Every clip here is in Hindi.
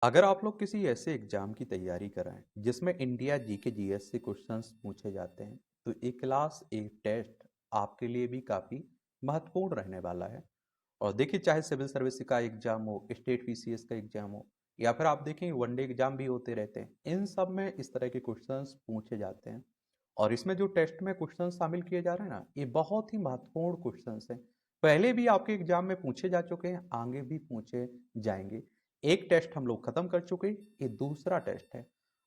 अगर आप लोग किसी ऐसे एग्जाम की तैयारी कर रहे हैं जिसमें इंडिया जीके जीएस से क्वेश्चंस पूछे जाते हैं तो एक क्लास एक टेस्ट आपके लिए भी काफ़ी महत्वपूर्ण रहने वाला है। और देखिए, चाहे सिविल सर्विस का एग्जाम हो, स्टेट पीसीएस का एग्जाम हो, या फिर आप देखें वनडे एग्जाम भी होते रहते हैं, इन सब में इस तरह के क्वेश्चंस पूछे जाते हैं। और इसमें जो टेस्ट में क्वेश्चन शामिल किए जा रहे हैं ना, ये बहुत ही महत्वपूर्ण क्वेश्चंस हैं। पहले भी आपके एग्जाम में पूछे जा चुके हैं, आगे भी पूछे जाएंगे। एक टेस्ट हम लोग खत्म कर चुके, ये दूसरा टेस्ट है।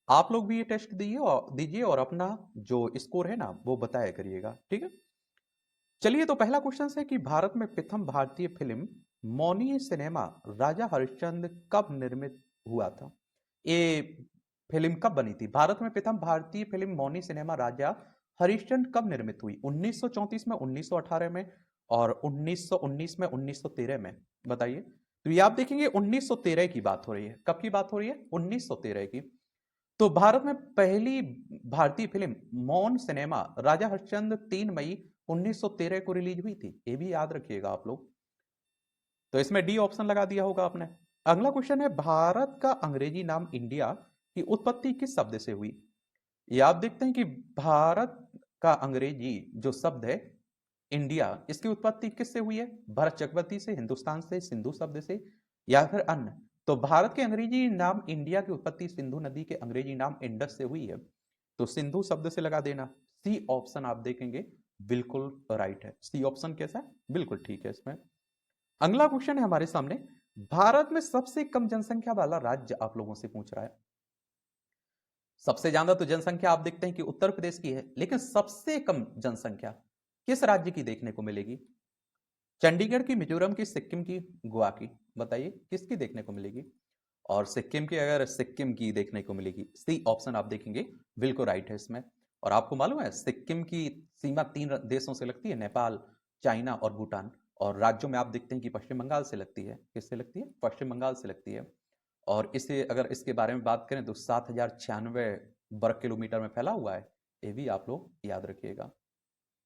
आप लोग भी ये टेस्ट दीजिए और अपना जो स्कोर है ना वो बताया करिएगा, ठीक है। चलिए, तो पहला क्वेश्चन है कि भारत में प्रथम भारतीय फिल्म मौनी सिनेमा राजा हरिश्चंद्र कब निर्मित हुआ था। ये फिल्म कब बनी थी? भारत में प्रथम भारतीय फिल्म मौनी सिनेमा राजा हरिश्चंद्र कब निर्मित हुई? 1934 में, 1918 में, और 1919 में, 1913 में? बताइए। तो ये आप देखेंगे 1913 की बात हो रही है। कब की बात हो रही है? 1913 की। तो भारत में पहली भारतीय फिल्म मौन सिनेमा राजा हरिश्चंद्र 3 मई 1913 को रिलीज हुई थी, ये भी याद रखिएगा आप लोग। तो इसमें डी ऑप्शन लगा दिया होगा आपने। अगला क्वेश्चन है, भारत का अंग्रेजी नाम इंडिया की उत्पत्ति किस शब्द से हुई? ये आप देखते हैं कि भारत का अंग्रेजी जो शब्द है इंडिया, इसकी उत्पत्ति किससे हुई है? भरत चक्रवर्ती से, हिंदुस्तान से, सिंधु शब्द से, या फिर अन्य? तो भारत के अंग्रेजी नाम इंडिया की उत्पत्ति सिंधु नदी के अंग्रेजी नाम इंडस से हुई है। तो सिंधु शब्द से लगा देना। सी ऑप्शन आप देखेंगे बिल्कुल राइट है। सी ऑप्शन कैसा है? बिल्कुल ठीक है इसमें। अगला क्वेश्चन है हमारे सामने, भारत में सबसे कम जनसंख्या वाला राज्य आप लोगों से पूछ रहा है। सबसे ज्यादा तो जनसंख्या आप देखते हैं कि उत्तर प्रदेश की है, लेकिन सबसे कम जनसंख्या किस राज्य की देखने को मिलेगी? चंडीगढ़ की, मिजोरम की, सिक्किम की, गोवा की? बताइए किसकी देखने को मिलेगी? और सिक्किम की, अगर सिक्किम की देखने को मिलेगी, सी ऑप्शन आप देखेंगे बिल्कुल राइट है इसमें। और आपको मालूम है सिक्किम की सीमा 3 देशों से लगती है, नेपाल, चाइना और भूटान। और राज्यों में आप देखते हैं कि पश्चिम बंगाल से लगती है। किससे लगती है? पश्चिम बंगाल से लगती है। और इसे अगर इसके बारे में बात करें तो 7,096 वर्ग किलोमीटर में फैला हुआ है। ये भी आप लोग याद रखिएगा।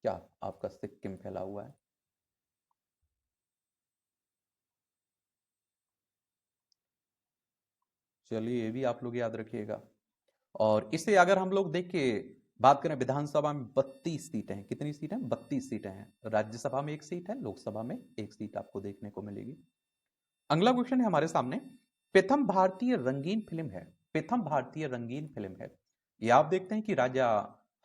क्या आपका सिक्किम फैला हुआ है? चलिए, ये भी आप लोग याद रखिएगा। और इसे अगर हम लोग देखिए, बात करें, विधानसभा में 32 सीटें हैं। कितनी सीटें हैं? 32 सीटें हैं। राज्यसभा में 1 सीट है, लोकसभा में 1 सीट आपको देखने को मिलेगी। अगला क्वेश्चन है हमारे सामने, प्रथम भारतीय रंगीन फिल्म है, प्रथम भारतीय रंगीन फिल्म है, ये आप देखते हैं कि राजा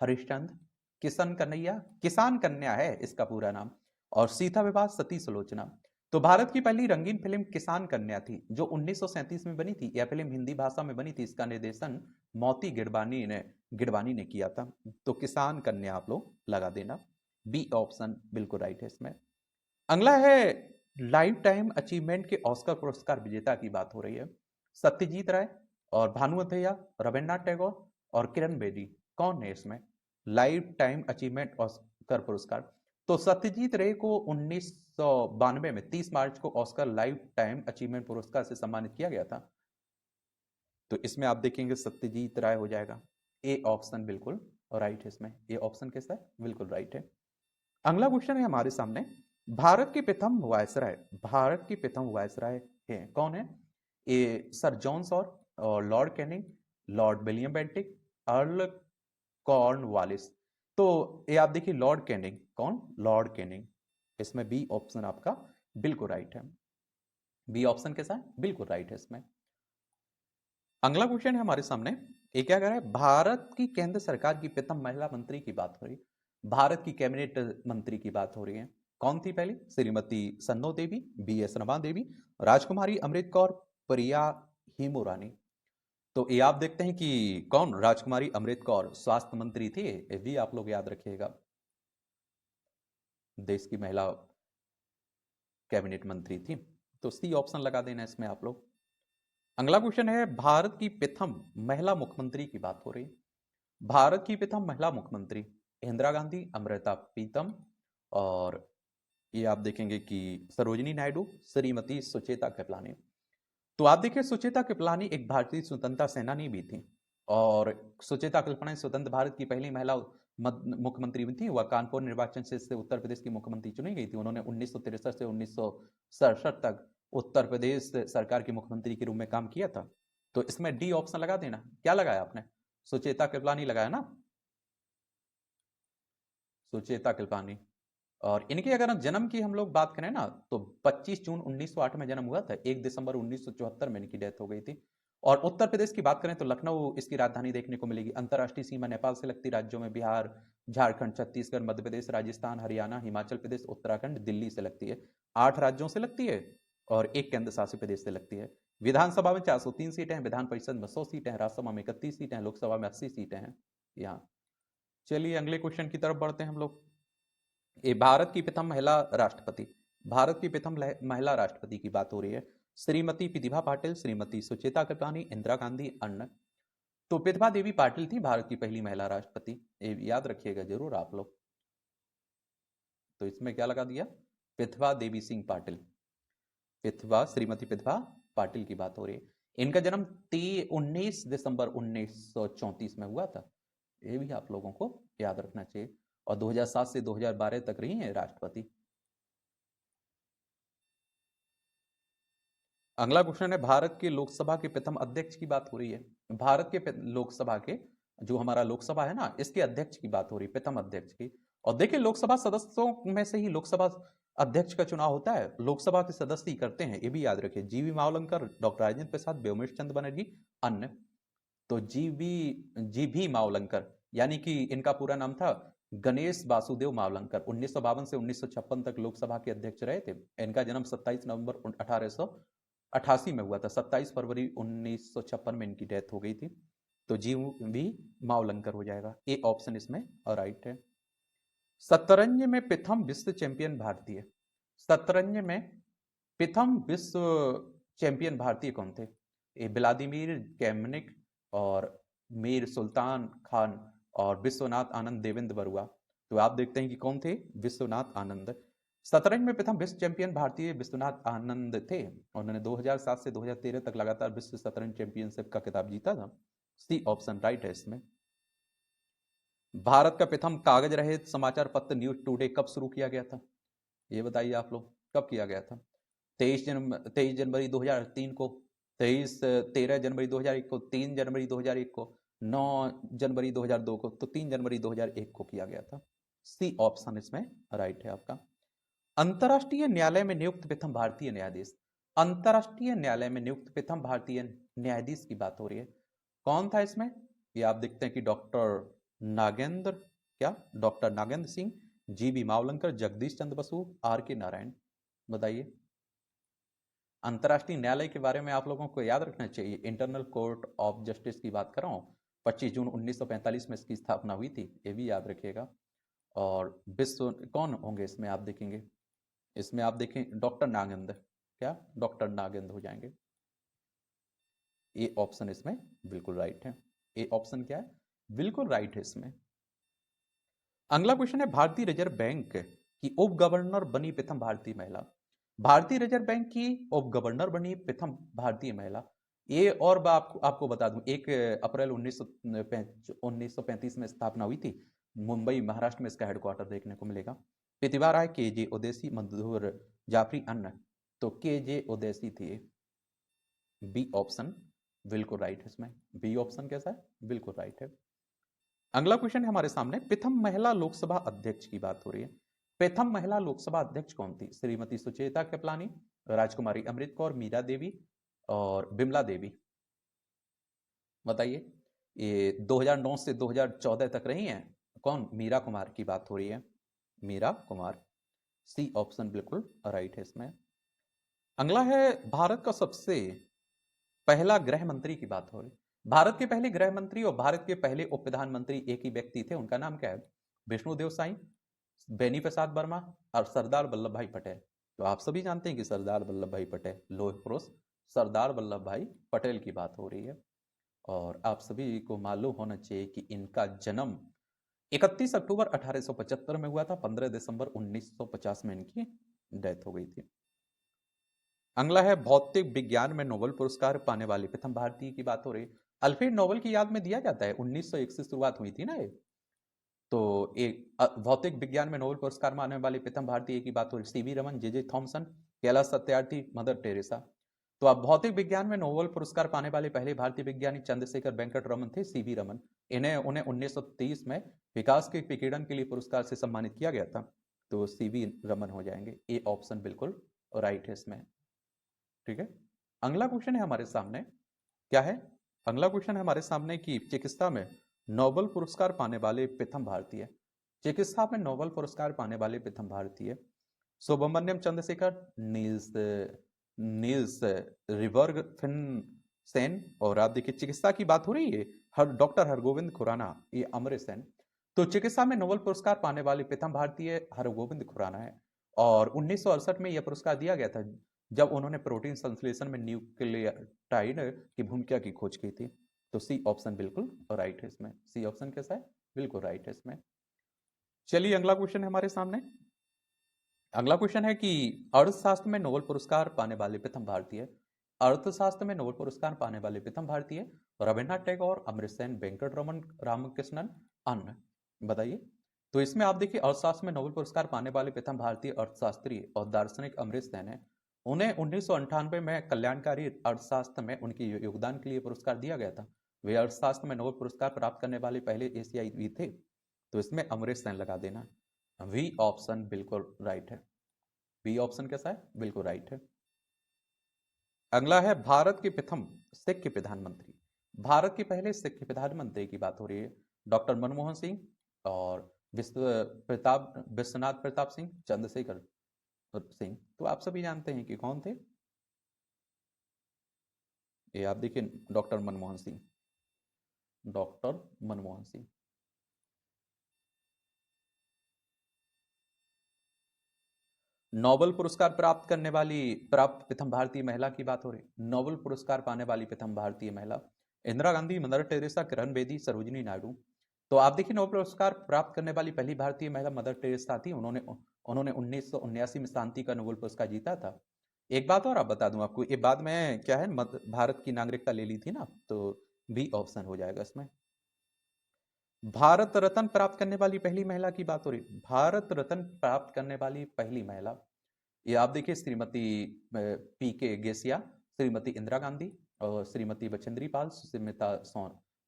हरिश्चंद्र, किशन कन्हैया, किसान कन्या है इसका पूरा नाम, और सीता विवाह, सती सुलोचना। तो भारत की पहली रंगीन फिल्म किसान कन्या थी, जो 1937 में बनी थी। यह फिल्म हिंदी भाषा में बनी थी। इसका निर्देशन मोती गिडवानी ने किया था। तो किसान कन्या आप लोग लगा देना। बी ऑप्शन बिल्कुल राइट है इसमें। अगला है, लाइफ टाइम अचीवमेंट के ऑस्कर पुरस्कार विजेता की बात हो रही है। सत्यजीत राय, और भानुमथैया, रविन्द्रनाथ टैगोर, और किरण बेदी। कौन है इसमें? लाइफ टाइम अचीवमेंट ऑस्कर पुरस्कार। तो सत्यजीत रे को 1992 में 30 मार्च को ऑस्कर लाइफ टाइम अचीवमेंट पुरस्कार से सम्मानित किया गया था। तो इसमें आप देखेंगे सत्यजीत राय हो जाएगा। ए ऑप्शन बिल्कुल राइट है इसमें। ए ऑप्शन कैसा है? बिल्कुल राइट है। अगला क्वेश्चन है हमारे सामने, भारत के प्रथम वायसराय, भारत के प्रथम वायसराय है कौन है? ए सर जॉन सॉर, और Lord Canning, Lord William Bentinck, earl Cornwallis. तो ये आप देखिए लॉर्ड कैनिंग। कौन? Lord Canning. इसमें बी ऑप्शन आपका बिल्कुल राइट है। बी ऑप्शन कैसा है? बिल्कुल राइट है इसमें। अगला क्वेश्चन है हमारे सामने, ये क्या कह रहा है, भारत की केंद्र सरकार की प्रथम महिला मंत्री की बात हो रही है। भारत की कैबिनेट मंत्री की बात हो रही है। कौन थी पहली? श्रीमती सन्नो देवी, बी एस रमा देवी, राजकुमारी अमृत कौर, प्रिया हिमोरानी। तो ये आप देखते हैं कि कौन? राजकुमारी अमृत कौर स्वास्थ्य मंत्री थी। ये भी आप लोग याद रखिएगा। देश की महिला कैबिनेट मंत्री थी। तो सी ऑप्शन लगा देना इसमें आप लोग। अगला क्वेश्चन है, भारत की प्रथम महिला मुख्यमंत्री की बात हो रही है। भारत की प्रथम महिला मुख्यमंत्री इंदिरा गांधी, अमृता प्रीतम, और ये आप देखेंगे कि सरोजिनी नायडू, श्रीमती सुचेता कृपलानी। तो आप देखिए सुचेता कृपलानी एक भारतीय स्वतंत्रता सेनानी भी थी। और सुचेता कृपलानी स्वतंत्र भारत की पहली महिला मुख्यमंत्री भी थी। वह कानपुर निर्वाचन क्षेत्र से उत्तर प्रदेश की मुख्यमंत्री चुनी गई थी। उन्होंने 1963 से 1967 तक उत्तर प्रदेश सरकार के मुख्यमंत्री के रूप में काम किया था। तो इसमें डी ऑप्शन लगा देना। क्या लगाया आपने? सुचेता कृपलानी लगाया ना, सुचेता कृपलानी। और इनकी अगर हम जन्म की हम लोग बात करें ना, तो 25 जून 1908 में जन्म हुआ था, 1 दिसंबर 1974 में इनकी डेथ हो गई थी। और उत्तर प्रदेश की बात करें तो लखनऊ इसकी राजधानी देखने को मिलेगी। अंतर्राष्ट्रीय सीमा नेपाल से लगती राज्यों में बिहार, झारखंड, छत्तीसगढ़, मध्य प्रदेश, राजस्थान, हरियाणा, हिमाचल प्रदेश, उत्तराखंड, दिल्ली से लगती है। 8 राज्यों से लगती है और 1 केंद्र शासित प्रदेश से लगती है। विधानसभा में 403 सीटें हैं, विधान परिषद में 100 सीटें हैं, राज्यसभा में 31 सीटें हैं, लोकसभा में 80 सीटें हैं यहाँ। चलिए अगले क्वेश्चन की तरफ बढ़ते हैं हम लोग। ये भारत की प्रथम महिला राष्ट्रपति, भारत की प्रथम महिला राष्ट्रपति की बात हो रही है। श्रीमती प्रतिभा पाटिल, श्रीमती सुचेता कृपलानी, इंदिरा गांधी, अन्ना। तो प्रतिभा देवी पाटिल थी भारत की पहली महिला राष्ट्रपति, ये याद रखिएगा जरूर आप लोग। तो इसमें क्या लगा दिया? प्रतिभा देवी सिंह पाटिल, प्रतिभा, श्रीमती प्रतिभा पाटिल की बात हो रही है। इनका जन्म 19 दिसंबर 1934 में हुआ था, ये भी आप लोगों को याद रखना चाहिए। और 2007 से 2012 तक रही हैं राष्ट्रपति। अगला क्वेश्चन है, भारत के लोकसभा के प्रथम अध्यक्ष की बात हो रही है। भारत के लोकसभा के, जो हमारा लोकसभा है ना, इसके अध्यक्ष की बात हो रही है, प्रथम अध्यक्ष की। और देखिए लोकसभा सदस्यों में से ही लोकसभा अध्यक्ष का चुनाव होता है, लोकसभा के सदस्य ही करते हैं, ये भी याद रखिए। जीवी मावलंकर, डॉक्टर राजेंद्र प्रसाद, व्योमेश चंद्र बनर्जी, अन्य। तो जीवी मावलंकर, यानी कि इनका पूरा नाम था गणेश वासुदेव मावलंकर, 1952 से 1956 तक लोकसभा के अध्यक्ष रहे थे। इनका जन्म 27 नवंबर 1888 में हुआ था, 27 फरवरी 1956 में इनकी डेथ हो गई थी। तो जीवी मावलंकर हो जाएगा, ए ऑप्शन इसमें राइट है। शतरंज में प्रथम विश्व चैंपियन भारतीय, शतरंज में प्रथम विश्व चैंपियन भारतीय कौन थे? ये व्लादिमीर कैमनिक और मीर सुल्तान खान और विश्वनाथ आनंद, देवेंद्र बरुआ। तो आप देखते हैं कि कौन थे? विश्वनाथ आनंद। शतरंज में प्रथम विश्व चैंपियन भारतीय विश्वनाथ आनंद थे। उन्होंने 2007 से 2013 तक लगातार विश्व शतरंज चैंपियनशिप का खिताब जीता था। सी ऑप्शन राइट है इसमें। भारत का प्रथम कागज रहित समाचार पत्र न्यूज टुडे कब शुरू किया गया था? ये बताइए आप लोग, कब किया गया था? 23 जनवरी 2003 को, 13 जनवरी 2001 को, 3 जनवरी 2001 को, 9 जनवरी 2002 को। तो 3 जनवरी 2001 को किया गया था। सी ऑप्शन इसमें राइट है आपका। अंतरराष्ट्रीय न्यायालय में नियुक्त प्रथम भारतीय न्यायाधीश, अंतरराष्ट्रीय न्यायालय में नियुक्त प्रथम भारतीय न्यायाधीश की बात हो रही है। कौन था इसमें? ये आप देखते हैं कि doctor Nagendra Singh, GB Mavalankar, Jagdish Chandra Basu, R K Narayan. बताइए। अंतरराष्ट्रीय न्यायालय के बारे में आप लोगों को याद रखना चाहिए, इंटरनल कोर्ट ऑफ जस्टिस की बात कर रहा हूँ। 25 जून 1945 में इसकी स्थापना हुई थी, ये भी याद रखिएगा। और विश्व कौन होंगे इसमें आप देखेंगे, इसमें आप देखें डॉक्टर नागेंद्र, क्या डॉक्टर नागेंद्र हो जाएंगे। ए ऑप्शन इसमें बिल्कुल राइट है। ए ऑप्शन क्या है? बिल्कुल राइट है इसमें। अगला क्वेश्चन है, भारतीय रिजर्व बैंक की उप गवर्नर बनी प्रथम भारतीय महिला, भारतीय रिजर्व बैंक की उप गवर्नर बनी प्रथम भारतीय महिला। ये और आपको बता दूं, 1 अप्रैल 1935 में स्थापना हुई थी, मुंबई महाराष्ट्र में इसका हेडक्वार्टर देखने को मिलेगा। प्रतिभा राय, के जे ओदेसी, मधुर जाफरी, अन्ना। तो के जे ओदेसी थी। बी ऑप्शन बिल्कुल राइट है इसमें। बी ऑप्शन कैसा है? बिल्कुल राइट है। अगला क्वेश्चन है हमारे सामने, प्रथम महिला लोकसभा अध्यक्ष की बात हो रही है। प्रथम महिला लोकसभा अध्यक्ष कौन थी? श्रीमती सुचेता कृपलानी, राजकुमारी अमृत कौर, मीरा देवी और बिमला देवी। बताइए। ये 2009 से 2014 तक रही हैं। कौन? मीरा कुमार की बात हो रही है, मीरा कुमार। सी ऑप्शन बिल्कुल राइट है इसमें। अगला है, भारत का सबसे पहला गृह मंत्री की बात हो रही। भारत के पहले गृह मंत्री और भारत के पहले उप प्रधानमंत्री एक ही व्यक्ति थे, उनका नाम क्या है? विष्णुदेव साई, बेनी प्रसाद वर्मा और सरदार वल्लभ भाई पटेल। तो आप सभी जानते हैं कि सरदार वल्लभ भाई पटेल, लौह पुरुष सरदार वल्लभ भाई पटेल की बात हो रही है। और आप सभी को मालूम होना चाहिए कि इनका जन्म 31 अक्टूबर 1875 में हुआ था, 15 दिसंबर 1950 में इनकी डेथ हो गई थी। अगला है, भौतिक विज्ञान में नोबेल पुरस्कार पाने वाले प्रथम भारतीय की बात हो रही है। अल्फ्रेड नोबेल की याद में दिया जाता है, 1901 से शुरुआत हुई थी ना ये। तो एक भौतिक विज्ञान में नोबेल पुरस्कार पाने वाले प्रथम भारतीय की बात हो रही, C V Raman, J J Thomson, Kailash Satyarthi, Mother Teresa. तो अब भौतिक विज्ञान में नोबेल पुरस्कार पाने वाले पहले भारतीय वैज्ञानिक चंद्रशेखर वेंकट रमन थे, सीवी रमन। उन्हें 1930 में विकास के विकिरण के लिए पुरस्कार से सम्मानित किया गया था। तो सीवी रमन हो जाएंगे। ए ऑप्शन बिल्कुल राइट है इसमें। ठीक है, अगला क्वेश्चन है हमारे सामने, क्या है? अगला क्वेश्चन है हमारे सामने कि चिकित्सा में नोबेल पुरस्कार पाने वाले प्रथम भारतीय, चिकित्सा में नोबेल पुरस्कार पाने वाले प्रथम भारतीय सुब्रमण्यम चंद्रशेखर, नील्स नील्स रिवर्ग सेन, और आप देखिए चिकित्सा की बात हो रही है, डॉक्टर हरगोविंद खुराना, ये अमृत सेन। तो चिकित्सा में नोबेल पुरस्कार पाने वाले प्रथम भारतीय हरगोविंद खुराना है, और 1968 में यह पुरस्कार दिया गया था जब उन्होंने प्रोटीन संश्लेषण में न्यूक्लियोटाइड की भूमिका की खोज की थी। तो सी ऑप्शन बिल्कुल राइट है इसमें। सी ऑप्शन कैसा है? बिल्कुल राइट है इसमें। चलिए अगला क्वेश्चन है हमारे सामने। अगला क्वेश्चन है कि अर्थशास्त्र में नोबेल पुरस्कार पाने वाले प्रथम भारतीय, अर्थशास्त्र में नोबेल पुरस्कार पाने वाले प्रथम भारतीय रविन्द्रनाथ टैगोर, अमृत सेन, वेंकट रमन, रामकृष्णन, अन्य, बताइए। तो इसमें आप देखिए अर्थशास्त्र में नोबेल पुरस्कार पाने वाले प्रथम भारतीय अर्थशास्त्री और दार्शनिक अमृत सेन है। उन्हें 1998 में कल्याणकारी अर्थशास्त्र में उनके योगदान के लिए पुरस्कार दिया गया था। वे अर्थशास्त्र में नोबेल पुरस्कार प्राप्त करने वाले पहले एशियाई भी थे। तो इसमें अमृत सेन लगा देना। वी ऑप्शन बिल्कुल राइट है। बी ऑप्शन कैसा है? बिल्कुल राइट है। अगला है भारत के प्रथम सिख के प्रधानमंत्री, भारत के पहले सिख के प्रधानमंत्री की बात हो रही है, डॉक्टर मनमोहन सिंह और विश्वनाथ प्रताप सिंह, चंद्रशेखर सिंह। तो आप सभी जानते हैं कि कौन थे। ये आप देखिए doctor Manmohan Singh, doctor Manmohan Singh. Nobel पुरस्कार प्राप्त प्रथम भारतीय महिला की बात हो रही, नोबेल पुरस्कार पाने वाली प्रथम भारतीय महिला इंदिरा गांधी, मदर टेरेसा, किरण बेदी, सरोजिनी नायडू। तो आप देखिए नोबेल पुरस्कार प्राप्त करने वाली पहली भारतीय महिला मदर टेरेसा थी। उन्होंने 1979 में शांति का नोबेल पुरस्कार जीता था। एक बात और आप बता दूं आपको, ये बाद में क्या है, भारत की नागरिकता ले ली थी ना, तो बी ऑप्शन हो जाएगा इसमें। भारत रत्न प्राप्त करने वाली पहली महिला की बात हो रही, भारत रत्न प्राप्त करने वाली पहली महिला, ये आप देखिए श्रीमती पी के गेसिया, श्रीमती इंदिरा गांधी और श्रीमती बचेंद्री पाल, सुष्मिता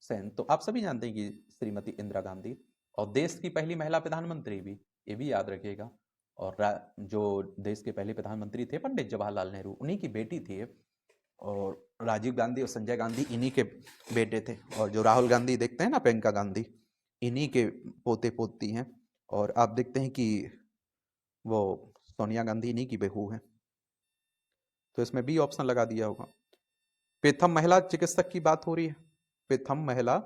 सेन। तो आप सभी जानते हैं कि श्रीमती इंदिरा गांधी, और देश की पहली महिला प्रधानमंत्री भी, ये भी याद रखिएगा। और जो देश के पहले प्रधानमंत्री थे पंडित जवाहरलाल नेहरू, उन्हीं की बेटी थी। और राजीव गांधी और संजय गांधी इन्हीं के बेटे थे। और जो राहुल गांधी देखते हैं ना, प्रियंका गांधी, इन्हीं के पोते पोती हैं। और आप देखते हैं कि वो सोनिया गांधी इन्हीं की बहू है। तो इसमें बी ऑप्शन लगा दिया होगा। प्रथम महिला चिकित्सक की बात हो रही है, प्रथम महिला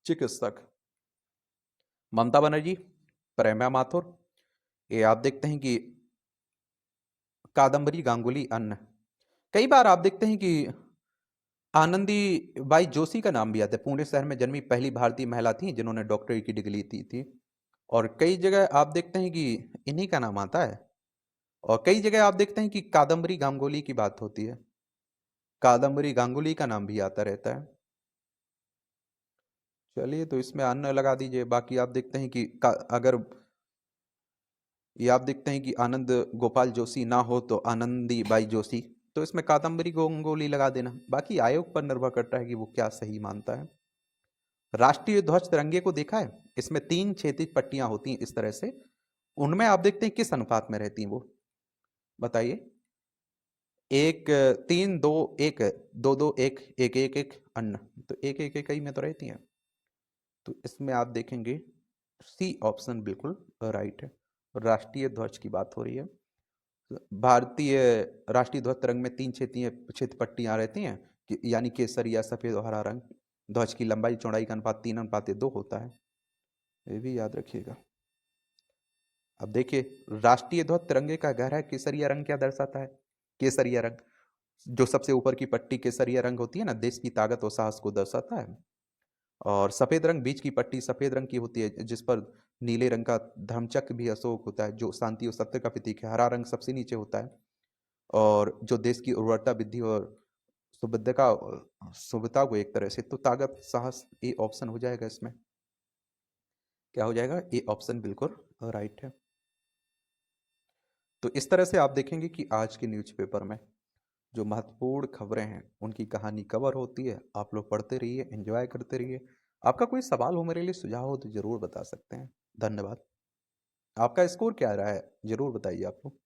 चिकित्सक ममता बनर्जी, प्रेमा माथुर, ये आप देखते हैं कि कादम्बरी गांगुली, अन्य। कई बार आप देखते हैं कि आनंदी बाई जोशी का नाम भी आता है। पुणे शहर में जन्मी पहली भारतीय महिला थी जिन्होंने डॉक्टरी की डिग्री ली थी। और कई जगह आप देखते हैं कि इन्हीं का नाम आता है। और कई जगह आप देखते हैं कि कादम्बरी गांगुली की बात होती है, कादम्बरी गांगुली का नाम भी आता रहता है। चलिए तो इसमें अन्य लगा दीजिए। बाकी आप देखते हैं कि अगर ये आप देखते हैं कि आनंद गोपाल जोशी ना हो तो आनंदी बाई जोशी, तो इसमें कादम्बरी गांगुली लगा देना। बाकी आयोग पर निर्भर करता है कि वो क्या सही मानता है। राष्ट्रीय ध्वज तिरंगे को देखा है, इसमें 3 क्षैतिज पट्टियां होती हैं इस तरह से, उनमें आप देखते हैं किस अनुपात में रहती हैं वो, बताइए। 1-3-2-1, 2-2-1, 1-1-1, अन्य। तो 1-1-1 ही में तो रहती हैं। तो इसमें आप देखेंगे सी ऑप्शन बिल्कुल राइट है। राष्ट्रीय ध्वज की बात हो रही है। भारतीय राष्ट्रीय ध्वज तिरंगे में 3 क्षेत्र पट्टियां रहती हैं, यानी केसरिया, सफेद और हरा रंग। ध्वज की लंबाई चौड़ाई का अनुपात 3:2 होता है, ये भी याद रखिएगा। अब देखिए राष्ट्रीय ध्वज तिरंगे का गहरा केसरिया रंग क्या दर्शाता है? केसरिया रंग, जो सबसे ऊपर की पट्टी केसरिया रंग होती है ना, देश की ताकत और साहस को दर्शाता है। और सफेद रंग, बीच की पट्टी सफेद रंग की होती है जिस पर नीले रंग का धर्मचक्र भी अशोक होता है जो शांति और सत्य का प्रतीक है। हरा रंग सबसे नीचे होता है और जो देश की उर्वरता, वृद्धि और शुभता को एक तरह से, तो ताकत, साहस, ए ऑप्शन हो जाएगा इसमें। क्या हो जाएगा? ए ऑप्शन बिल्कुल राइट है। तो इस तरह से आप देखेंगे कि आज के न्यूज़पेपर में जो महत्वपूर्ण खबरें हैं उनकी कहानी कवर होती है। आप लोग पढ़ते रहिए, एंजॉय करते रहिए। आपका कोई सवाल हो, मेरे लिए सुझाव हो तो ज़रूर बता सकते हैं। धन्यवाद। आपका स्कोर क्या रहा है? ज़रूर बताइए आप लोग।